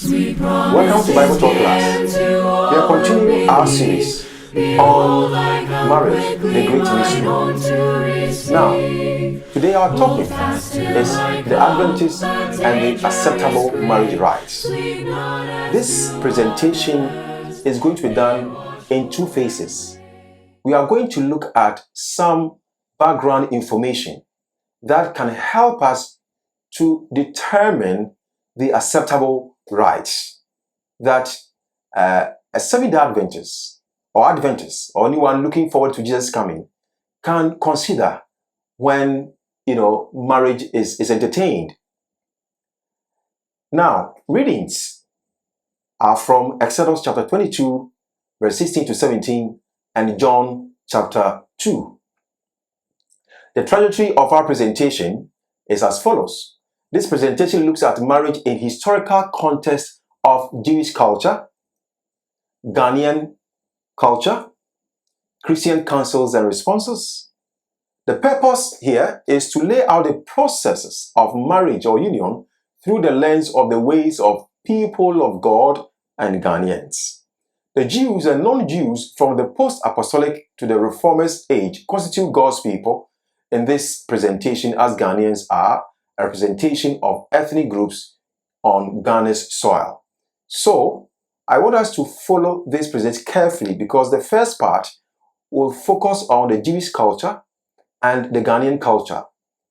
Welcome to Bible Talk Class. We are continuing our series on marriage, the great mystery. Now, today our topic is the Adventist and the acceptable marriage rites. This presentation is going to be done in two phases. We are going to look at some background information that can help us to determine the acceptable rites that a Seventh-day Adventist or anyone looking forward to Jesus coming can consider when marriage is entertained. Now, readings are from Exodus chapter 22, verse 16 to 17, and John chapter 2. The trajectory of our presentation is as follows. This presentation looks at marriage in historical context of Jewish culture, Ghanaian culture, Christian counsels and responses. The purpose here is to lay out the processes of marriage or union through the lens of the ways of people of God and Ghanaians. The Jews and non-Jews from the post-apostolic to the reformist age constitute God's people in this presentation, as Ghanaians are a representation of ethnic groups on Ghana's soil. So, I want us to follow this presentation carefully because the first part will focus on the Jewish culture and the Ghanaian culture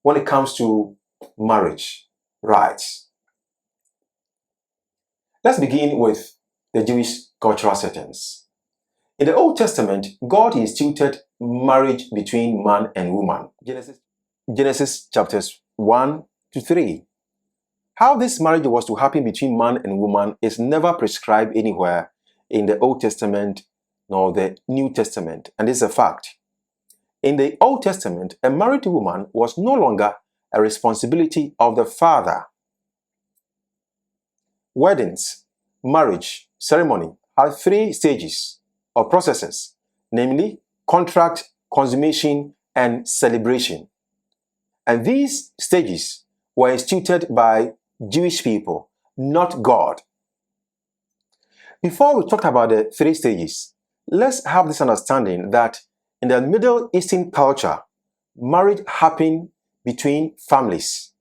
when it comes to marriage rights. Let's begin with the Jewish cultural settings. In the Old Testament, God instituted marriage between man and woman. Genesis chapters 1 to 3. How this marriage was to happen between man and woman is never prescribed anywhere in the Old Testament nor the New Testament, and this is a fact. In the Old Testament, a married woman was no longer a responsibility of the father. Weddings, marriage, ceremony have three stages or processes, namely contract, consummation, and celebration. And these stages were instituted by Jewish people, not God. Before we talk about the three stages, let's have this understanding that in the Middle Eastern culture, marriage happened between families.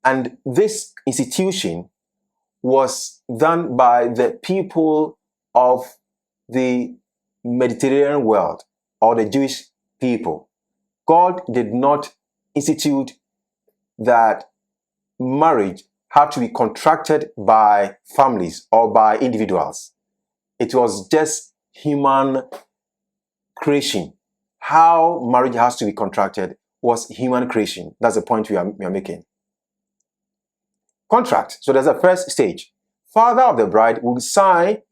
And this institution was done by the people of the Mediterranean world or the Jewish people. God did not institute that marriage had to be contracted by families or by individuals. It was just human creation. How marriage has to be contracted was human creation. That's the point we are making. Contract. So there's a first stage. Father of the bride will sign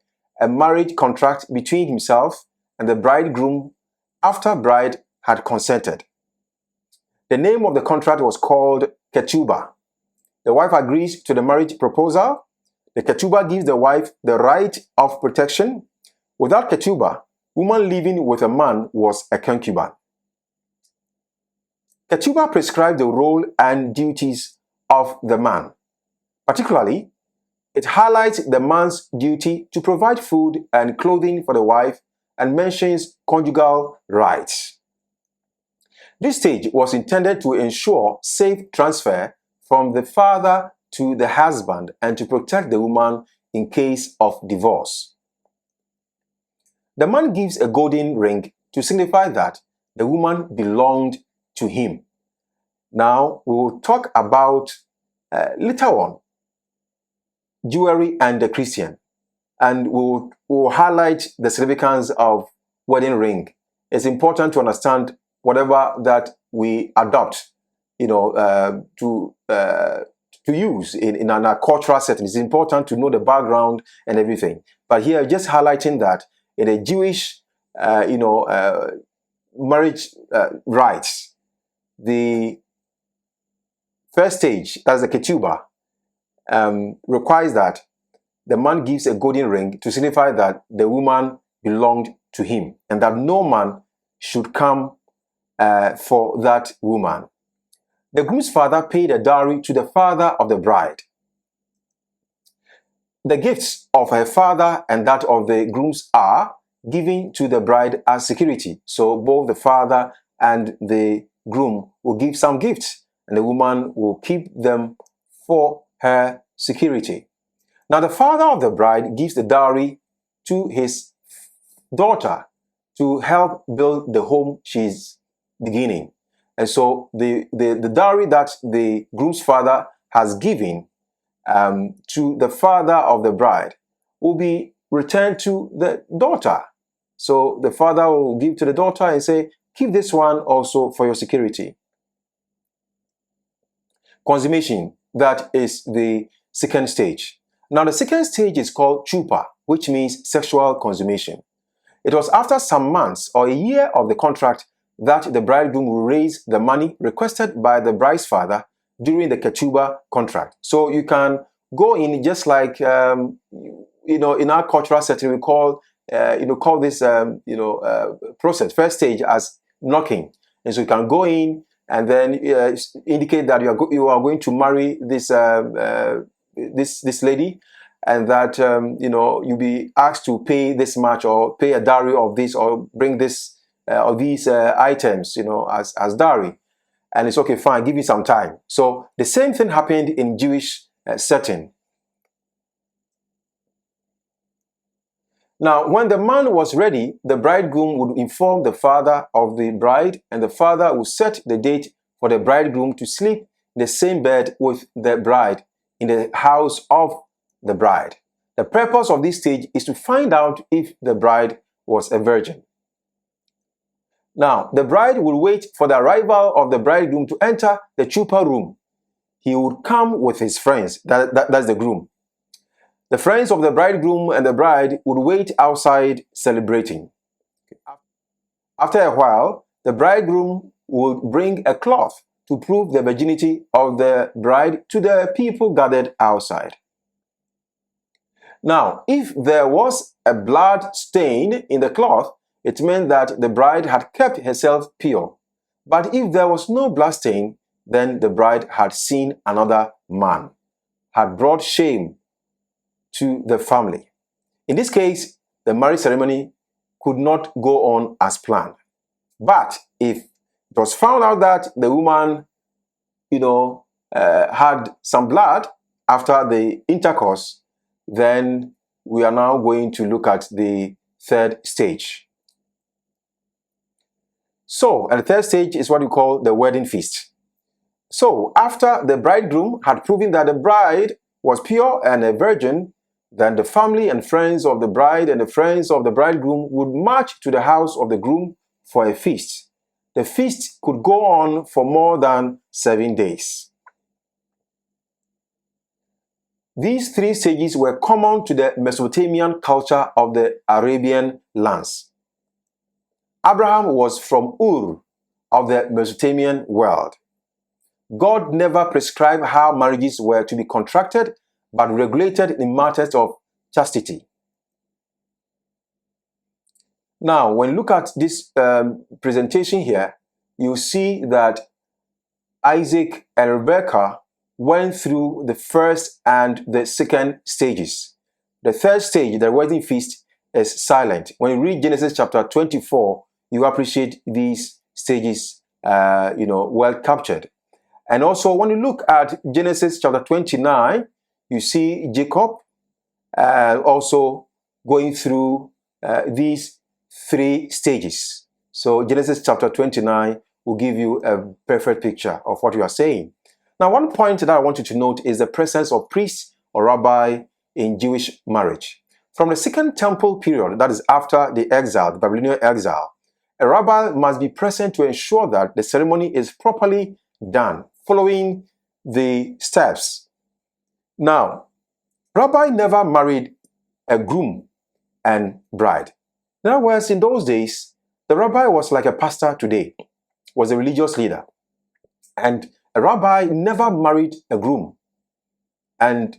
a marriage contract between himself and the bridegroom after bride had consented. The name of the contract was called ketubah. The wife agrees to the marriage proposal. The ketubah gives the wife the right of protection. Without ketubah, woman living with a man was a concubine. Ketubah prescribed the role and duties of the man. Particularly, it highlights the man's duty to provide food and clothing for the wife and mentions conjugal rights. This stage was intended to ensure safe transfer from the father to the husband and to protect the woman in case of divorce. The man gives a golden ring to signify that the woman belonged to him. Now, we will talk about later on jewelry and the Christian, and we'll highlight the significance of wedding ring. It's important to understand whatever that we adopt, to use in our cultural setting. It's important to know the background and everything. But here, just highlighting that in a Jewish, marriage rites, the first stage, that's the ketubah, requires that the man gives a golden ring to signify that the woman belonged to him and that no man should come for that woman. The groom's father paid a dowry to the father of the bride. The gifts of her father and that of the grooms are given to the bride as security. So both the father and the groom will give some gifts, and the woman will keep them for her security. Now, the father of the bride gives the dowry to his daughter to help build the home she's beginning. And so the dowry that the groom's father has given to the father of the bride will be returned to the daughter. So the father will give to the daughter and say, keep this one also for your security. Consummation, that is the second stage. Now, the second stage is called chupa, which means sexual consummation. It was after some months or a year of the contract that the bridegroom will raise the money requested by the bride's father during the ketuba contract. So you can go in just like, in our cultural setting, we call this, process, first stage as knocking. And so you can go in and then indicate that you are going to marry this lady, and that you'll be asked to pay this much or pay a dowry of this or bring this or these items, as dowry. And it's okay, fine, give me some time. So the same thing happened in Jewish setting. Now, when the man was ready, the bridegroom would inform the father of the bride, and the father would set the date for the bridegroom to sleep in the same bed with the bride in the house of the bride. The purpose of this stage is to find out if the bride was a virgin. Now, the bride will wait for the arrival of the bridegroom to enter the chupa room. He would come with his friends, that's the groom. The friends of the bridegroom and the bride would wait outside celebrating. After a while, the bridegroom would bring a cloth to prove the virginity of the bride to the people gathered outside. Now, if there was a blood stain in the cloth, it meant that the bride had kept herself pure. But if there was no blood stain, then the bride had seen another man, had brought shame to the family. In this case, the marriage ceremony could not go on as planned. But if it was found out that the woman, had some blood after the intercourse, then we are now going to look at the third stage. So, and the third stage is what we call the wedding feast. So, after the bridegroom had proven that the bride was pure and a virgin, then the family and friends of the bride and the friends of the bridegroom would march to the house of the groom for a feast. The feast could go on for more than 7 days. These three stages were common to the Mesopotamian culture of the Arabian lands. Abraham was from Ur of the Mesopotamian world. God never prescribed how marriages were to be contracted, but regulated in matters of chastity. Now, when you look at this presentation here, you see that Isaac and Rebekah went through the first and the second stages. The third stage, the wedding feast, is silent. When you read Genesis chapter 24, you appreciate these stages, well captured. And also, when you look at Genesis chapter 29, you see Jacob also going through these three stages. So Genesis chapter 29 will give you a perfect picture of what we are saying. Now, one point that I want you to note is the presence of priests or rabbi in Jewish marriage. From the Second Temple period, that is after the exile, the Babylonian exile, a rabbi must be present to ensure that the ceremony is properly done, following the steps. Now, rabbi never married a groom and bride. In other words, in those days, the rabbi was like a pastor today, was a religious leader. And a rabbi never married a groom and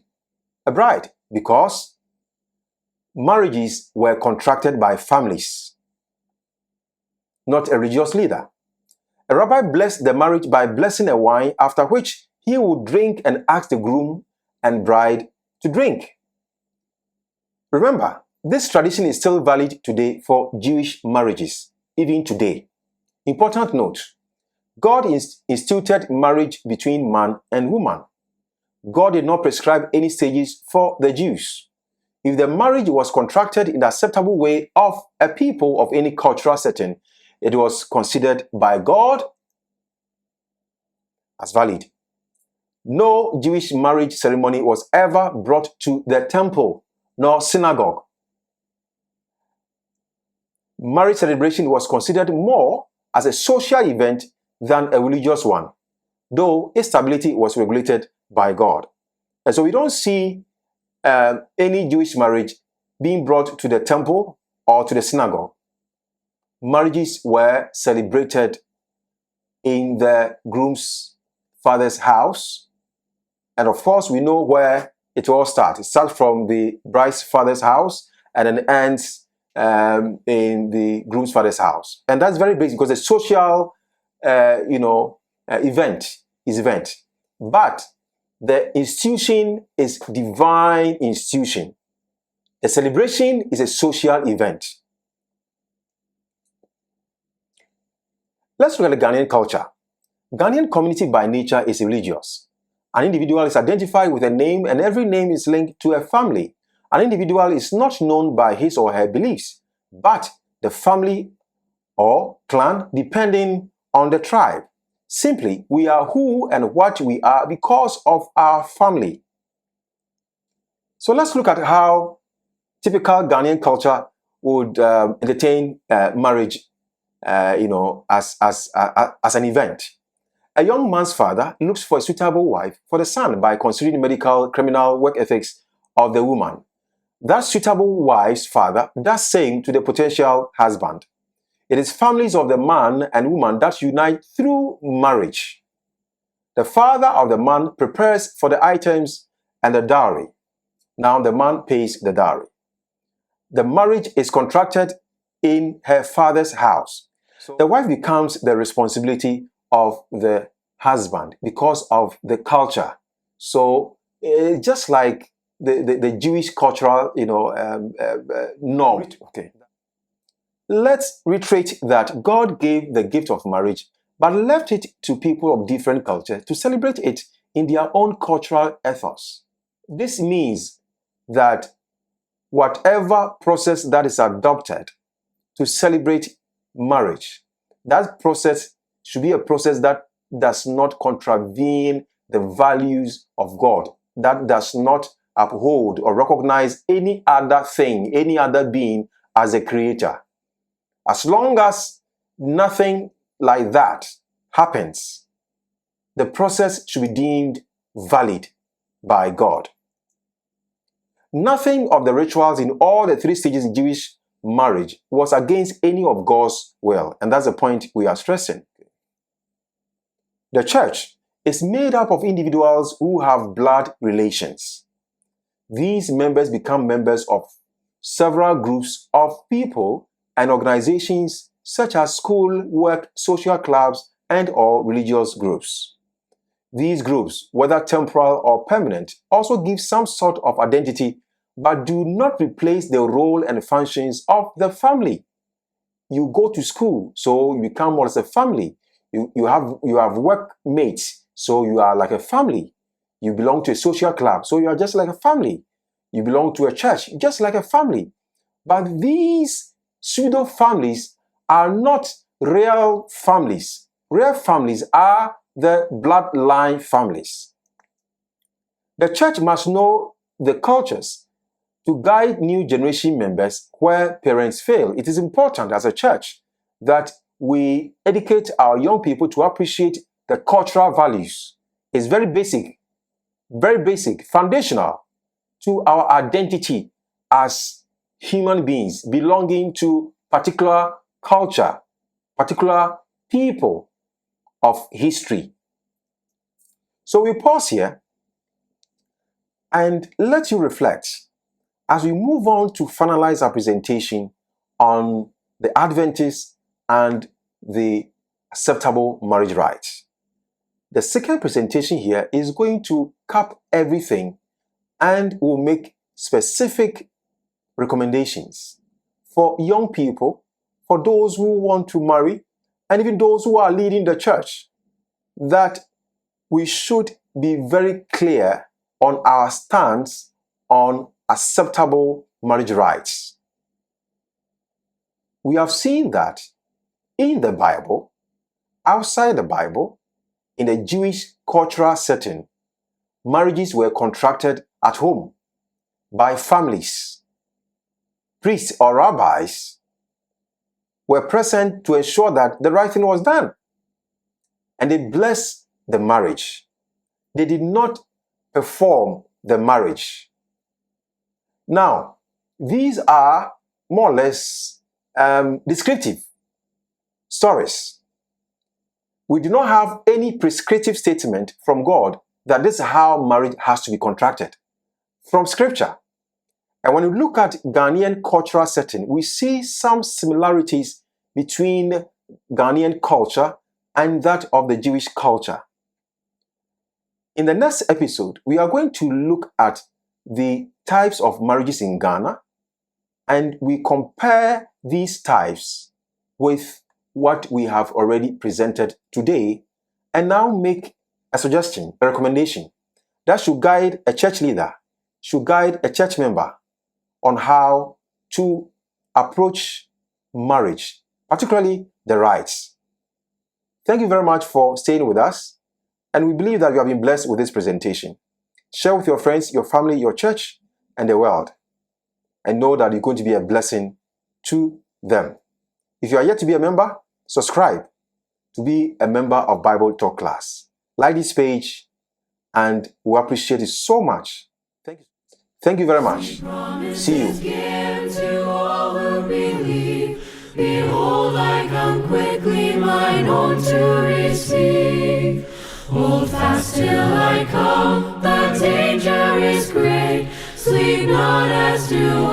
a bride because marriages were contracted by families, not a religious leader. A rabbi blessed the marriage by blessing a wine, after which he would drink and ask the groom and bride to drink. Remember, this tradition is still valid today for Jewish marriages, even today. Important note, God instituted marriage between man and woman. God did not prescribe any stages for the Jews. If the marriage was contracted in the acceptable way of a people of any cultural setting, it was considered by God as valid. No Jewish marriage ceremony was ever brought to the temple nor synagogue. Marriage celebration was considered more as a social event than a religious one, though its stability was regulated by God. And so we don't see any Jewish marriage being brought to the temple or to the synagogue. Marriages were celebrated in the groom's father's house. And of course, we know where it all starts. It starts from the bride's father's house and then ends in the groom's father's house. And that's very basic because a social, event. But the institution is divine institution. The celebration is a social event. Let's look at the Ghanaian culture. Ghanaian community by nature is religious. An individual is identified with a name and every name is linked to a family. An individual is not known by his or her beliefs, but the family or clan depending on the tribe. Simply, we are who and what we are because of our family. So let's look at how typical Ghanaian culture would entertain marriage, as an event. A young man's father looks for a suitable wife for the son by considering medical, criminal, work ethics of the woman. That suitable wife's father does same to the potential husband. It is families of the man and woman that unite through marriage. The father of the man prepares for the items and the dowry. Now the man pays the dowry. The marriage is contracted in her father's house. The wife becomes the responsibility of the husband because of the culture. So just like the Jewish cultural, norm. Okay. Let's reiterate that God gave the gift of marriage, but left it to people of different cultures to celebrate it in their own cultural ethos. This means that whatever process that is adopted to celebrate marriage, that process should be a process that does not contravene the values of God, that does not uphold or recognize any other thing, any other being as a creator. As long as nothing like that happens, the process should be deemed valid by God. Nothing of the rituals in all the three stages in Jewish marriage was against any of God's will, and that's the point we are stressing. The church is made up of individuals who have blood relations. These members become members of several groups of people and organizations such as school, work, social clubs, and/or religious groups. These groups, whether temporal or permanent, also give some sort of identity, but do not replace the role and functions of the family. You go to school, so you become more as a family. You have workmates, so you are like a family. You belong to a social club, so you are just like a family. You belong to a church, just like a family. But these pseudo families are not real families. Real families are the bloodline families. The church must know the cultures to guide new generation members where parents fail. It is important as a church that we educate our young people to appreciate the cultural values. It's very basic, foundational to our identity as human beings belonging to particular culture, particular people of history. So we pause here and let you reflect as we move on to finalize our presentation on the Adventist and the acceptable marriage rites. The second presentation here is going to cap everything and will make specific recommendations for young people, for those who want to marry, and even those who are leading the church, that we should be very clear on our stance on acceptable marriage rites. We have seen that in the Bible, outside the Bible, in a Jewish cultural setting, marriages were contracted at home by families. Priests or rabbis were present to ensure that the right thing was done. And they blessed the marriage. They did not perform the marriage. Now, these are more or less descriptive stories. We do not have any prescriptive statement from God that this is how marriage has to be contracted from Scripture. And when we look at Ghanaian cultural setting, we see some similarities between Ghanaian culture and that of the Jewish culture. In the next episode, we are going to look at the types of marriages in Ghana, and we compare these types with what we have already presented today, and now make a suggestion, a recommendation that should guide a church leader, should guide a church member on how to approach marriage, particularly the rites. Thank you very much for staying with us, and we believe that you have been blessed with this presentation. Share with your friends, your family, your church, and the world, and know that you're going to be a blessing to them. If you are yet to be a member, subscribe to be a member of Bible Talk Class. Like this page, and we appreciate it so much. Thank you very much. See you. Behold, I come quickly, mine own to receive. Hold fast till I come, the danger is great. Sleep not as do